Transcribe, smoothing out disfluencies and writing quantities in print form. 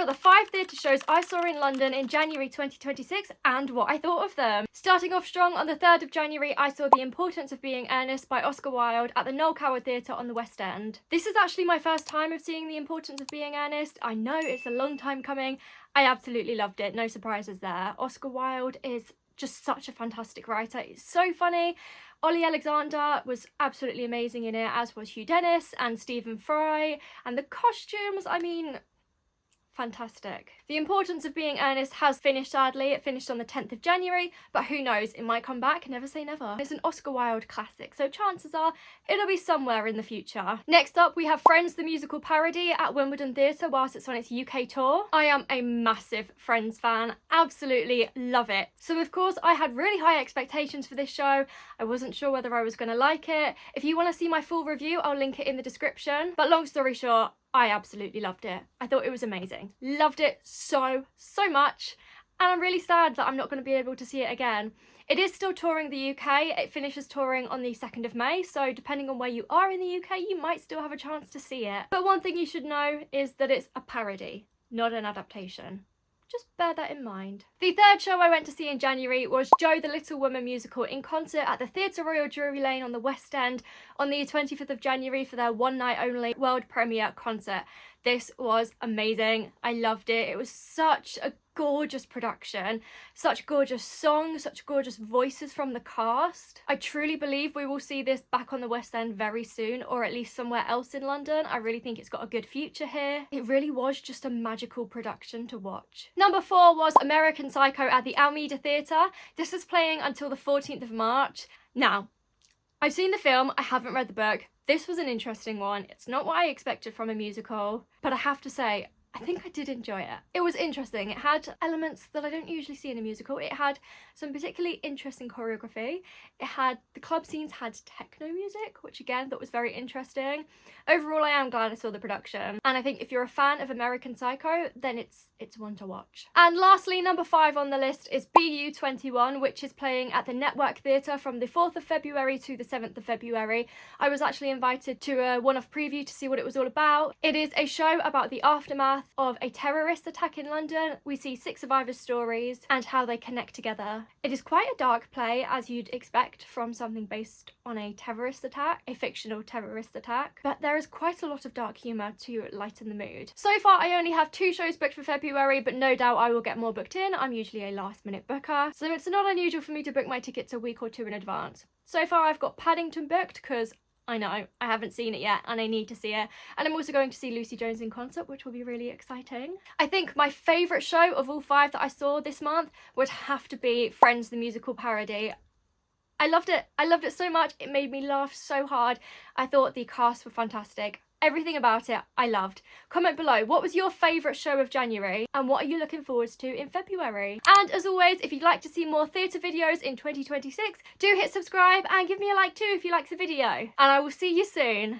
are the 5 theatre shows I saw in London in January 2026 and what I thought of them. Starting off strong, on the 3rd of January I saw The Importance of Being Earnest by Oscar Wilde at the Noel Coward Theatre on the West End. This is actually my first time of seeing The Importance of Being Earnest. I know it's a long time coming. I absolutely loved it, no surprises there. Oscar Wilde is just such a fantastic writer. It's so funny. Ollie Alexander was absolutely amazing in it, as was Hugh Dennis and Stephen Fry, and the costumes, I mean, fantastic. The Importance of Being Earnest has finished, sadly. It finished on the 10th of January, but who knows, it might come back, never say never. It's an Oscar Wilde classic, so chances are it'll be somewhere in the future. Next up, we have Friends the musical parody at Wimbledon Theatre whilst it's on its UK tour. I am a massive Friends fan, absolutely love it. So of course I had really high expectations for this show. I wasn't sure whether I was going to like it. If you want to see my full review, I'll link it in the description. But long story short, I absolutely loved it. I thought it was amazing. Loved it so much. And I'm really sad that I'm not going to be able to see it again. It is still touring the UK. It finishes touring on the 2nd of May. So depending on where you are in the UK, you might still have a chance to see it. But one thing you should know is that it's a parody, not an adaptation. Just bear that in mind. The 3rd show I went to see in January was Joe the Little Woman musical in concert at the Theatre Royal Drury Lane on the West End on the 25th of January for their one night only world premiere concert. This was amazing. I loved it. It was such a gorgeous production, such gorgeous songs, such gorgeous voices from the cast. I truly believe we will see this back on the West End very soon, or at least somewhere else in London. I really think it's got a good future here. It really was just a magical production to watch. Number 4 was American Psycho at the Almeida Theatre. This is playing until the 14th of March. Now, I've seen the film, I haven't read the book. This was an interesting one. It's not what I expected from a musical, but I have to say, I think I did enjoy it. It was interesting. It had elements that I don't usually see in a musical. It had some particularly interesting choreography. The club scenes had techno music, which again, thought was very interesting. Overall, I am glad I saw the production. And I think if you're a fan of American Psycho, then it's one to watch. And lastly, number 5 on the list is BU21, which is playing at the Network Theatre from the 4th of February to the 7th of February. I was actually invited to a one-off preview to see what it was all about. It is a show about the aftermath of a terrorist attack in London. We see 6 survivors' stories and how they connect together. It is quite a dark play, as you'd expect from something based on a terrorist attack, a fictional terrorist attack, but there is quite a lot of dark humour to lighten the mood. So far I only have 2 shows booked for February, but no doubt I will get more booked in. I'm usually a last minute booker, so it's not unusual for me to book my tickets a week or 2 in advance. So far I've got Paddington booked because I know, I haven't seen it yet and I need to see it. And I'm also going to see Lucy Jones in concert, which will be really exciting. I think my favourite show of all 5 that I saw this month would have to be Friends the musical parody. I loved it. I loved it so much. It made me laugh so hard. I thought the cast were fantastic. Everything about it I loved. Comment below, what was your favourite show of January and what are you looking forward to in February? And as always, if you'd like to see more theatre videos in 2026, do hit subscribe and give me a like too if you like the video. And I will see you soon.